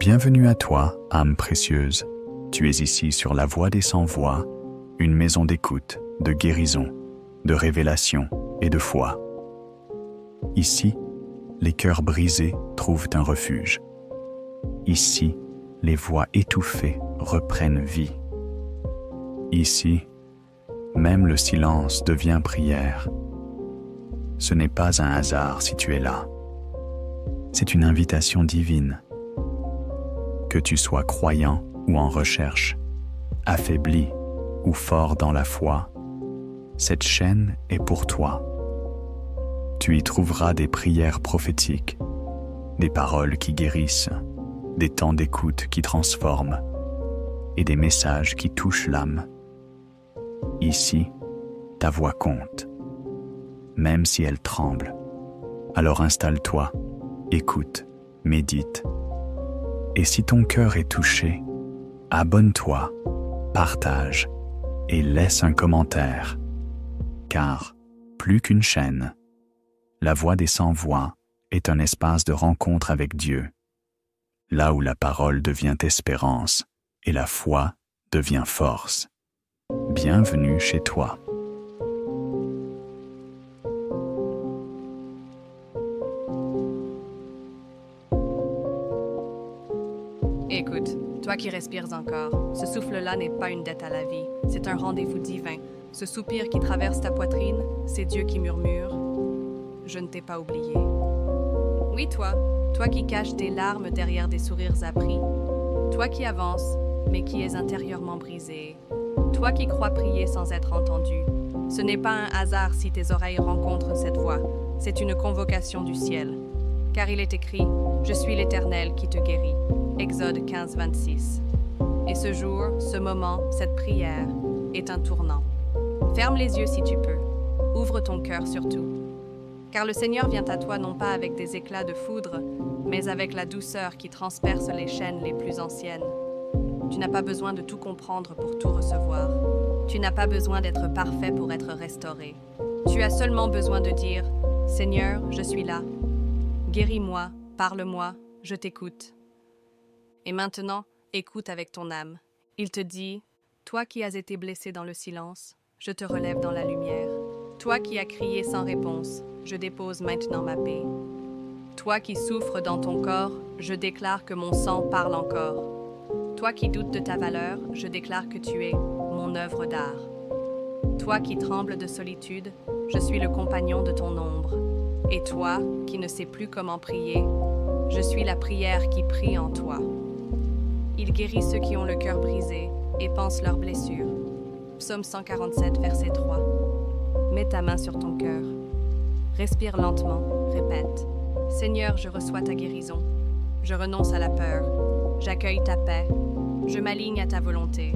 Bienvenue à toi, âme précieuse. Tu es ici sur la voie des sans-voix, une maison d'écoute, de guérison, de révélation et de foi. Ici, les cœurs brisés trouvent un refuge. Ici, les voix étouffées reprennent vie. Ici, même le silence devient prière. Ce n'est pas un hasard si tu es là. C'est une invitation divine. Que tu sois croyant ou en recherche, affaibli ou fort dans la foi, cette chaîne est pour toi. Tu y trouveras des prières prophétiques, des paroles qui guérissent, des temps d'écoute qui transforment et des messages qui touchent l'âme. Ici, ta voix compte, même si elle tremble. Alors installe-toi, écoute, médite. Et si ton cœur est touché, abonne-toi, partage et laisse un commentaire. Car, plus qu'une chaîne, la voix des sans-voix est un espace de rencontre avec Dieu, là où la parole devient espérance et la foi devient force. Bienvenue chez toi. Écoute, toi qui respires encore, ce souffle-là n'est pas une dette à la vie, c'est un rendez-vous divin. Ce soupir qui traverse ta poitrine, c'est Dieu qui murmure « Je ne t'ai pas oublié ». Oui, toi qui caches des larmes derrière des sourires appris, toi qui avances, mais qui es intérieurement brisé, toi qui crois prier sans être entendu. Ce n'est pas un hasard si tes oreilles rencontrent cette voix, c'est une convocation du ciel. Car il est écrit « Je suis l'Éternel qui te guérit ». Exode 15, 26. Et ce jour, ce moment, cette prière est un tournant. Ferme les yeux si tu peux. Ouvre ton cœur surtout. Car le Seigneur vient à toi non pas avec des éclats de foudre, mais avec la douceur qui transperce les chaînes les plus anciennes. Tu n'as pas besoin de tout comprendre pour tout recevoir. Tu n'as pas besoin d'être parfait pour être restauré. Tu as seulement besoin de dire « Seigneur, je suis là. Guéris-moi, parle-moi, je t'écoute. » Et maintenant, écoute avec ton âme. Il te dit, toi qui as été blessé dans le silence, je te relève dans la lumière. Toi qui as crié sans réponse, je dépose maintenant ma paix. Toi qui souffres dans ton corps, je déclare que mon sang parle encore. Toi qui doutes de ta valeur, je déclare que tu es mon œuvre d'art. Toi qui trembles de solitude, je suis le compagnon de ton ombre. Et toi qui ne sais plus comment prier, je suis la prière qui prie en toi. Il guérit ceux qui ont le cœur brisé et pense leurs blessures. Psaume 147, verset 3. Mets ta main sur ton cœur. Respire lentement, répète. Seigneur, je reçois ta guérison. Je renonce à la peur. J'accueille ta paix. Je m'aligne à ta volonté.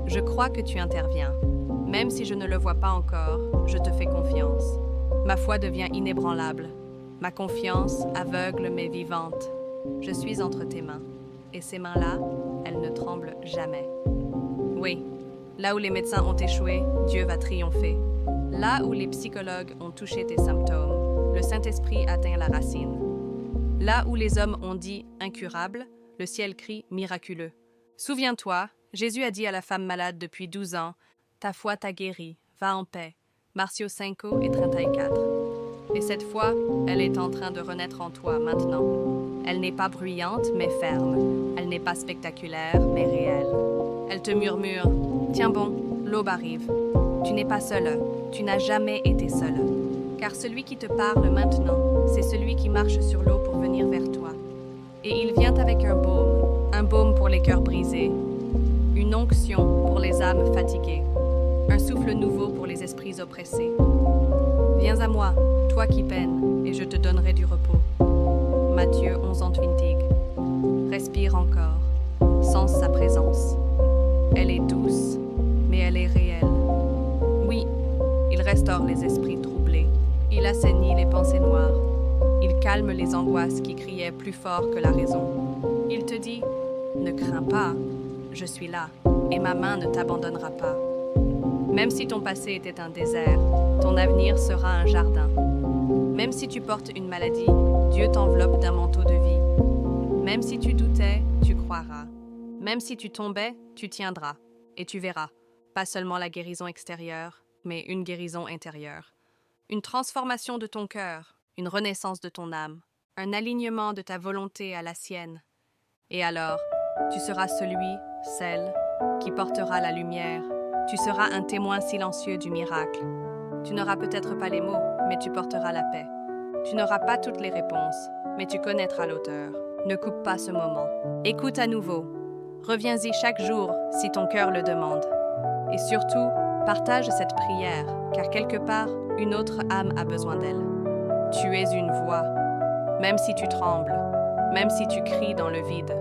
Je crois que tu interviens. Même si je ne le vois pas encore, je te fais confiance. Ma foi devient inébranlable. Ma confiance, aveugle mais vivante. Je suis entre tes mains. Et ces mains-là, elles ne tremblent jamais. Oui, là où les médecins ont échoué, Dieu va triompher. Là où les psychologues ont touché tes symptômes, le Saint-Esprit atteint la racine. Là où les hommes ont dit incurable, le ciel crie miraculeux. Souviens-toi, Jésus a dit à la femme malade depuis 12 ans, « Ta foi t'a guéri, va en paix. » Marciaux 5 et 34. Et cette foi, elle est en train de renaître en toi maintenant. Elle n'est pas bruyante, mais ferme. Elle n'est pas spectaculaire, mais réelle. Elle te murmure « Tiens bon, l'aube arrive. » Tu n'es pas seule, tu n'as jamais été seule. Car celui qui te parle maintenant, c'est celui qui marche sur l'eau pour venir vers toi. Et il vient avec un baume pour les cœurs brisés, une onction pour les âmes fatiguées, un souffle nouveau pour les esprits oppressés. Viens à moi, toi qui peines, et je te donnerai du repos. Matthieu 11:20. Respire encore, sens sa présence. Elle est douce, mais elle est réelle. Oui, il restaure les esprits troublés. Il assainit les pensées noires. Il calme les angoisses qui criaient plus fort que la raison. Il te dit, ne crains pas, je suis là, et ma main ne t'abandonnera pas. Même si ton passé était un désert, ton avenir sera un jardin. Même si tu portes une maladie, Dieu t'enveloppe d'un manteau de vie. Même si tu doutais, tu croiras. Même si tu tombais, tu tiendras. Et tu verras, pas seulement la guérison extérieure, mais une guérison intérieure. Une transformation de ton cœur, une renaissance de ton âme, un alignement de ta volonté à la sienne. Et alors, tu seras celui, celle, qui portera la lumière. Tu seras un témoin silencieux du miracle. Tu n'auras peut-être pas les mots, mais tu porteras la paix. Tu n'auras pas toutes les réponses, mais tu connaîtras l'auteur. Ne coupe pas ce moment. Écoute à nouveau. Reviens-y chaque jour si ton cœur le demande. Et surtout, partage cette prière, car quelque part, une autre âme a besoin d'elle. Tu es une voix. Même si tu trembles, même si tu cries dans le vide,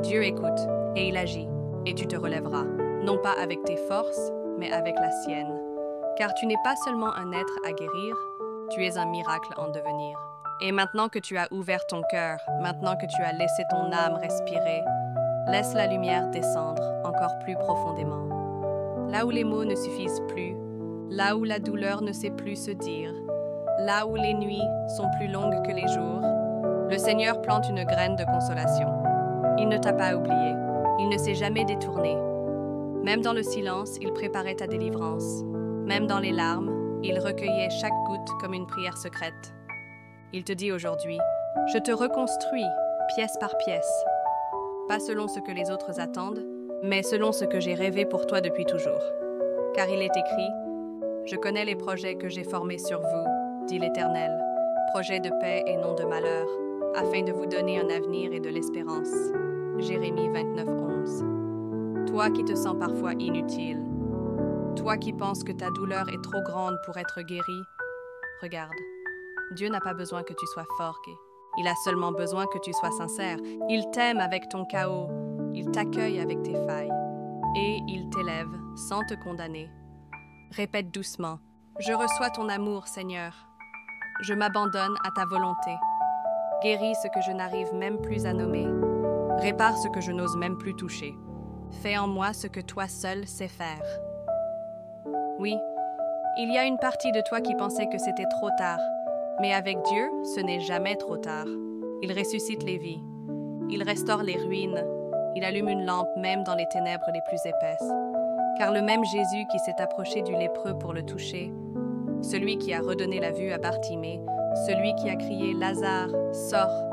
Dieu écoute et il agit, et tu te relèveras, non pas avec tes forces, mais avec la sienne. Car tu n'es pas seulement un être à guérir, tu es un miracle en devenir. Et maintenant que tu as ouvert ton cœur, maintenant que tu as laissé ton âme respirer, laisse la lumière descendre encore plus profondément. Là où les mots ne suffisent plus, là où la douleur ne sait plus se dire, là où les nuits sont plus longues que les jours, le Seigneur plante une graine de consolation. Il ne t'a pas oublié, il ne s'est jamais détourné. Même dans le silence, il préparait ta délivrance. Même dans les larmes, il recueillait chaque goutte comme une prière secrète. Il te dit aujourd'hui, je te reconstruis, pièce par pièce. Pas selon ce que les autres attendent, mais selon ce que j'ai rêvé pour toi depuis toujours. Car il est écrit, je connais les projets que j'ai formés sur vous, dit l'Éternel, projets de paix et non de malheur, afin de vous donner un avenir et de l'espérance. Jérémie 29:11. Toi qui te sens parfois inutile, toi qui penses que ta douleur est trop grande pour être guérie, regarde, Dieu n'a pas besoin que tu sois fort, il a seulement besoin que tu sois sincère. Il t'aime avec ton chaos, il t'accueille avec tes failles, et il t'élève sans te condamner. Répète doucement, je reçois ton amour, Seigneur. Je m'abandonne à ta volonté. Guéris ce que je n'arrive même plus à nommer. Répare ce que je n'ose même plus toucher. Fais en moi ce que toi seul sais faire. Oui, il y a une partie de toi qui pensait que c'était trop tard, mais avec Dieu, ce n'est jamais trop tard. Il ressuscite les vies, il restaure les ruines, il allume une lampe même dans les ténèbres les plus épaisses. Car le même Jésus qui s'est approché du lépreux pour le toucher, celui qui a redonné la vue à Bartimée, celui qui a crié « Lazare, sors »,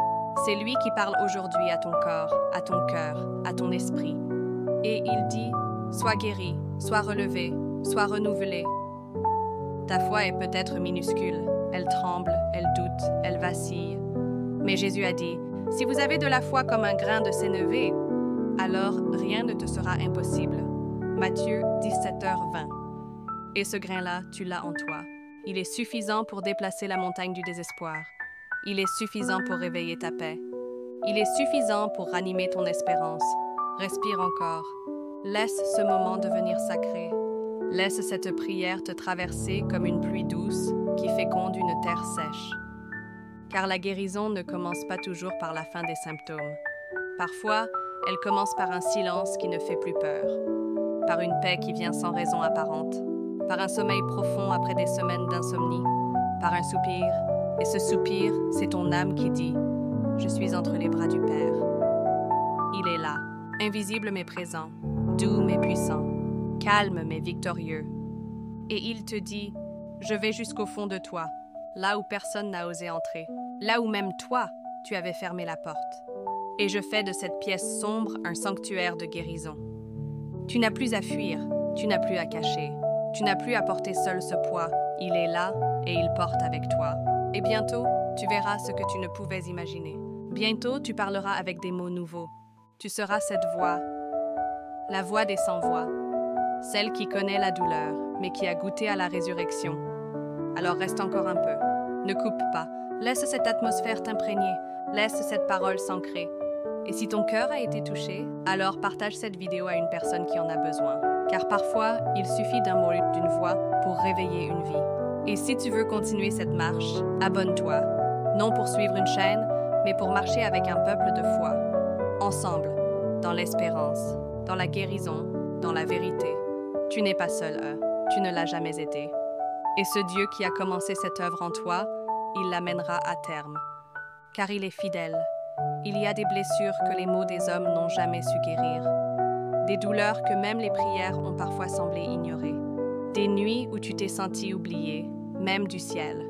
c'est lui qui parle aujourd'hui à ton corps, à ton cœur, à ton esprit. Et il dit « Sois guéri, sois relevé, sois renouvelé ». Ta foi est peut-être minuscule, elle tremble, elle doute, elle vacille. Mais Jésus a dit « Si vous avez de la foi comme un grain de sénévé, alors rien ne te sera impossible. » Matthieu 17h20. Et ce grain-là, tu l'as en toi. Il est suffisant pour déplacer la montagne du désespoir. Il est suffisant pour réveiller ta paix. Il est suffisant pour ranimer ton espérance. Respire encore. Laisse ce moment devenir sacré. Laisse cette prière te traverser comme une pluie douce qui féconde une terre sèche. Car la guérison ne commence pas toujours par la fin des symptômes. Parfois, elle commence par un silence qui ne fait plus peur, par une paix qui vient sans raison apparente, par un sommeil profond après des semaines d'insomnie, par un soupir. Et ce soupir, c'est ton âme qui dit « Je suis entre les bras du Père ». Il est là, invisible mais présent, doux mais puissant, calme mais victorieux. Et il te dit « Je vais jusqu'au fond de toi, là où personne n'a osé entrer, là où même toi, tu avais fermé la porte. Et je fais de cette pièce sombre un sanctuaire de guérison. Tu n'as plus à fuir, tu n'as plus à cacher, tu n'as plus à porter seul ce poids. Il est là et il porte avec toi. Et bientôt, tu verras ce que tu ne pouvais imaginer. Bientôt, tu parleras avec des mots nouveaux. Tu seras cette voix, la voix des sans-voix, celle qui connaît la douleur, mais qui a goûté à la résurrection. Alors reste encore un peu. Ne coupe pas. Laisse cette atmosphère t'imprégner. Laisse cette parole s'ancrer. Et si ton cœur a été touché, alors partage cette vidéo à une personne qui en a besoin. Car parfois, il suffit d'un mot, d'une voix pour réveiller une vie. Et si tu veux continuer cette marche, abonne-toi. Non pour suivre une chaîne, mais pour marcher avec un peuple de foi. Ensemble, dans l'espérance, dans la guérison, dans la vérité. Tu n'es pas seul, tu ne l'as jamais été. Et ce Dieu qui a commencé cette œuvre en toi, il l'amènera à terme. Car il est fidèle. il y a des blessures que les mots des hommes n'ont jamais su guérir. Des douleurs que même les prières ont parfois semblé ignorer. Des nuits où tu t'es senti oublié, même du ciel.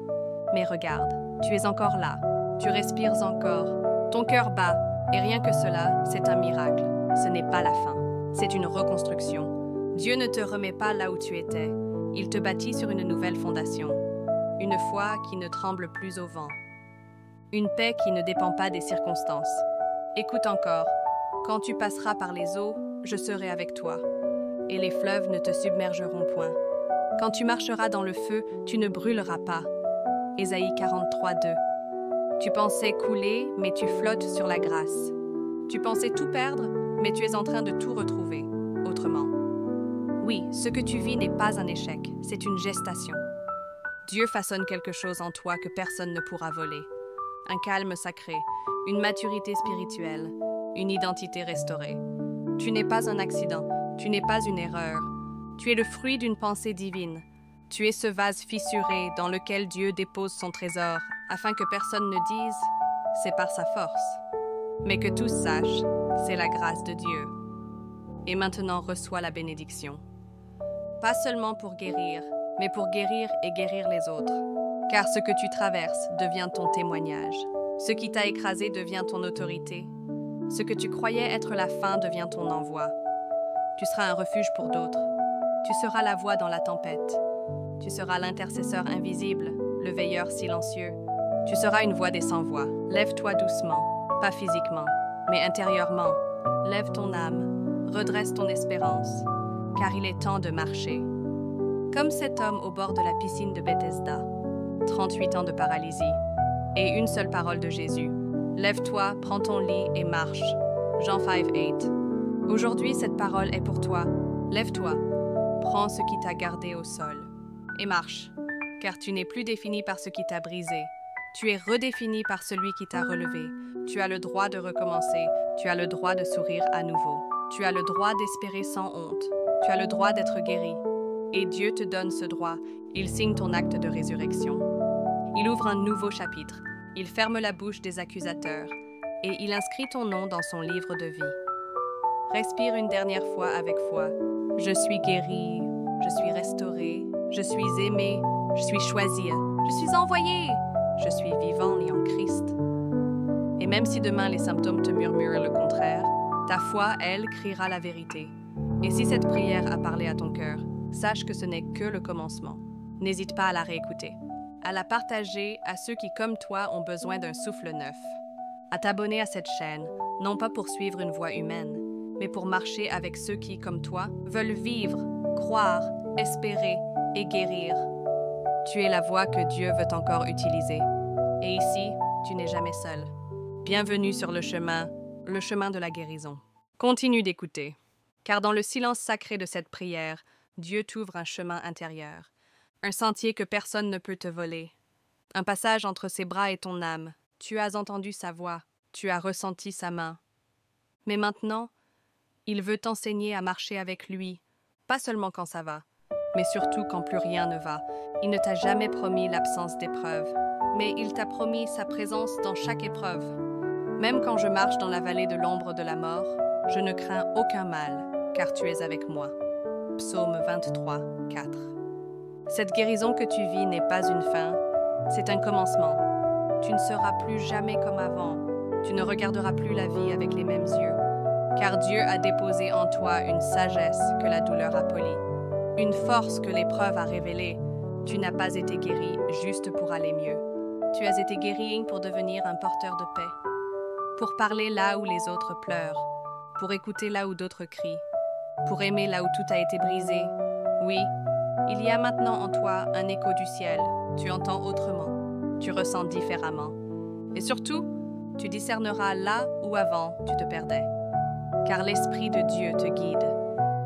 Mais regarde, tu es encore là, tu respires encore, ton cœur bat, et rien que cela, c'est un miracle. Ce n'est pas la fin, c'est une reconstruction. Dieu ne te remet pas là où tu étais, il te bâtit sur une nouvelle fondation. Une foi qui ne tremble plus au vent. Une paix qui ne dépend pas des circonstances. Écoute encore, quand tu passeras par les eaux, je serai avec toi, et les fleuves ne te submergeront point. Quand tu marcheras dans le feu, tu ne brûleras pas. Ésaïe 43, 2. Tu pensais couler, mais tu flottes sur la grâce. Tu pensais tout perdre, mais tu es en train de tout retrouver, autrement. Oui, ce que tu vis n'est pas un échec, c'est une gestation. Dieu façonne quelque chose en toi que personne ne pourra voler. Un calme sacré, une maturité spirituelle, une identité restaurée. Tu n'es pas un accident, tu n'es pas une erreur. Tu es le fruit d'une pensée divine. Tu es ce vase fissuré dans lequel Dieu dépose son trésor, afin que personne ne dise « c'est par sa force ». Mais que tous sachent, c'est la grâce de Dieu. Et maintenant reçois la bénédiction. Pas seulement pour guérir, mais pour guérir et guérir les autres. Car ce que tu traverses devient ton témoignage. Ce qui t'a écrasé devient ton autorité. Ce que tu croyais être la fin devient ton envoi. Tu seras un refuge pour d'autres. Tu seras la voix dans la tempête. Tu seras l'intercesseur invisible, le veilleur silencieux. Tu seras une voix des sans-voix. Lève-toi doucement, pas physiquement, mais intérieurement. Lève ton âme, redresse ton espérance, car il est temps de marcher. Comme cet homme au bord de la piscine de Bethesda, 38 ans de paralysie, et une seule parole de Jésus. Lève-toi, prends ton lit et marche. Jean 5:8. Aujourd'hui, cette parole est pour toi. Lève-toi, prends ce qui t'a gardé au sol et marche, car tu n'es plus défini par ce qui t'a brisé. Tu es redéfini par celui qui t'a relevé. Tu as le droit de recommencer. Tu as le droit de sourire à nouveau. Tu as le droit d'espérer sans honte. Tu as le droit d'être guéri. Et Dieu te donne ce droit. Il signe ton acte de résurrection. Il ouvre un nouveau chapitre. Il ferme la bouche des accusateurs. Et il inscrit ton nom dans son livre de vie. Respire une dernière fois avec foi. Je suis guéri. Je suis restauré. Je suis aimé. Je suis choisi. Je suis envoyé. Je suis vivant et en Christ. Et même si demain les symptômes te murmurent le contraire, ta foi, elle, criera la vérité. Et si cette prière a parlé à ton cœur, sache que ce n'est que le commencement. N'hésite pas à la réécouter, à la partager à ceux qui, comme toi, ont besoin d'un souffle neuf, à t'abonner à cette chaîne, non pas pour suivre une voie humaine, mais pour marcher avec ceux qui, comme toi, veulent vivre, croire, espérer et guérir. Tu es la voie que Dieu veut encore utiliser. Et ici, tu n'es jamais seul. Bienvenue sur le chemin de la guérison. Continue d'écouter, car dans le silence sacré de cette prière, Dieu t'ouvre un chemin intérieur, un sentier que personne ne peut te voler, un passage entre ses bras et ton âme. Tu as entendu sa voix, tu as ressenti sa main. Mais maintenant, il veut t'enseigner à marcher avec lui, pas seulement quand ça va, mais surtout quand plus rien ne va. Il ne t'a jamais promis l'absence d'épreuves, mais il t'a promis sa présence dans chaque épreuve. Même quand je marche dans la vallée de l'ombre de la mort, je ne crains aucun mal, car tu es avec moi. Psaume 23, 4. Cette guérison que tu vis n'est pas une fin, c'est un commencement. Tu ne seras plus jamais comme avant, tu ne regarderas plus la vie avec les mêmes yeux, car Dieu a déposé en toi une sagesse que la douleur a polie, une force que l'épreuve a révélée. Tu n'as pas été guéri juste pour aller mieux. Tu as été guéri pour devenir un porteur de paix, pour parler là où les autres pleurent, pour écouter là où d'autres crient, pour aimer là où tout a été brisé. Oui, il y a maintenant en toi un écho du ciel. Tu entends autrement, tu ressens différemment. Et surtout, tu discerneras là où avant tu te perdais. Car l'Esprit de Dieu te guide.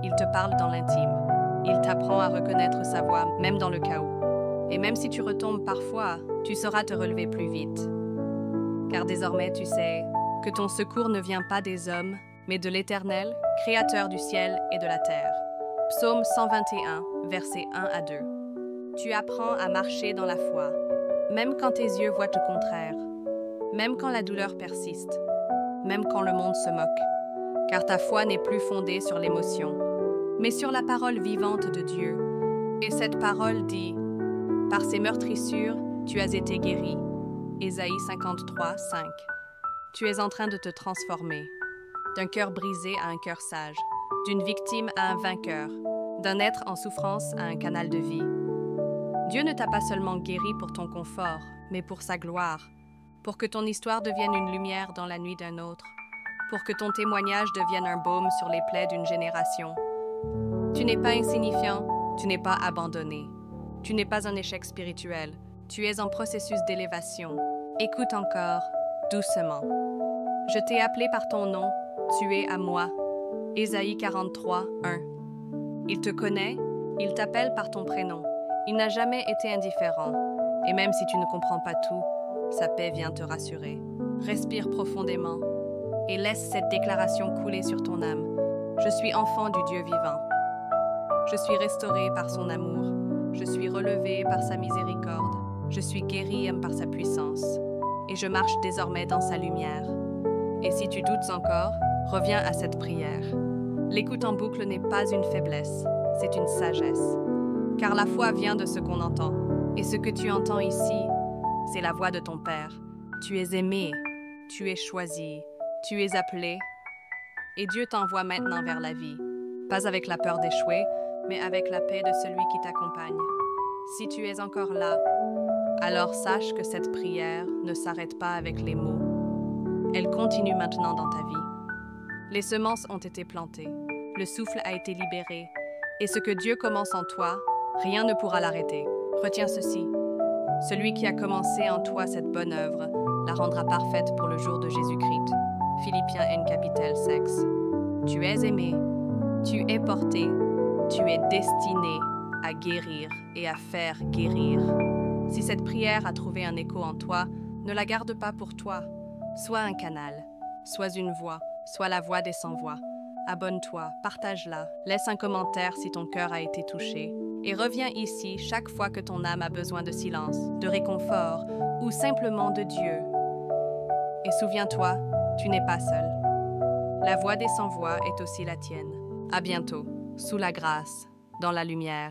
Il te parle dans l'intime. Il t'apprend à reconnaître sa voix, même dans le chaos. Et même si tu retombes parfois, tu sauras te relever plus vite. Car désormais, tu sais que ton secours ne vient pas des hommes, mais de l'Éternel, créateur du ciel et de la terre. Psaume 121, versets 1 à 2. Tu apprends à marcher dans la foi, même quand tes yeux voient le contraire, même quand la douleur persiste. même quand le monde se moque. Car ta foi n'est plus fondée sur l'émotion, mais sur la parole vivante de Dieu. Et cette parole dit, « Par ses meurtrissures, tu as été guéri. » Ésaïe 53, 5. Tu es en train de te transformer. D'un cœur brisé à un cœur sage, d'une victime à un vainqueur, d'un être en souffrance à un canal de vie. Dieu ne t'a pas seulement guéri pour ton confort, mais pour sa gloire, pour que ton histoire devienne une lumière dans la nuit d'un autre, pour que ton témoignage devienne un baume sur les plaies d'une génération. Tu n'es pas insignifiant, tu n'es pas abandonné. Tu n'es pas un échec spirituel, tu es en processus d'élévation. Écoute encore, doucement. Je t'ai appelé par ton nom, tu es à moi. Ésaïe 43, 1. Il te connaît, il t'appelle par ton prénom. Il n'a jamais été indifférent. Et même si tu ne comprends pas tout, sa paix vient te rassurer. Respire profondément et laisse cette déclaration couler sur ton âme. Je suis enfant du Dieu vivant. Je suis restauré par son amour. Je suis relevé par sa miséricorde. Je suis guéri par sa puissance. Et je marche désormais dans sa lumière. Et si tu doutes encore, reviens à cette prière. L'écoute en boucle n'est pas une faiblesse, c'est une sagesse. Car la foi vient de ce qu'on entend. Et ce que tu entends ici, c'est la voix de ton Père. Tu es aimé, tu es choisi, tu es appelé. Et Dieu t'envoie maintenant vers la vie. Pas avec la peur d'échouer, mais avec la paix de celui qui t'accompagne. Si tu es encore là, alors sache que cette prière ne s'arrête pas avec les mots. Elle continue maintenant dans ta vie. Les semences ont été plantées, le souffle a été libéré, et ce que Dieu commence en toi, rien ne pourra l'arrêter. Retiens ceci. Celui qui a commencé en toi cette bonne œuvre la rendra parfaite pour le jour de Jésus-Christ. Philippiens N capital 6. Tu es aimé, tu es porté, tu es destiné à guérir et à faire guérir. Si cette prière a trouvé un écho en toi, ne la garde pas pour toi. Sois un canal, sois une voix, sois la voix des sans-voix. Abonne-toi, partage-la, laisse un commentaire si ton cœur a été touché. Et reviens ici chaque fois que ton âme a besoin de silence, de réconfort ou simplement de Dieu. Et souviens-toi, tu n'es pas seul. La voix des sans-voix est aussi la tienne. À bientôt, sous la grâce, dans la lumière.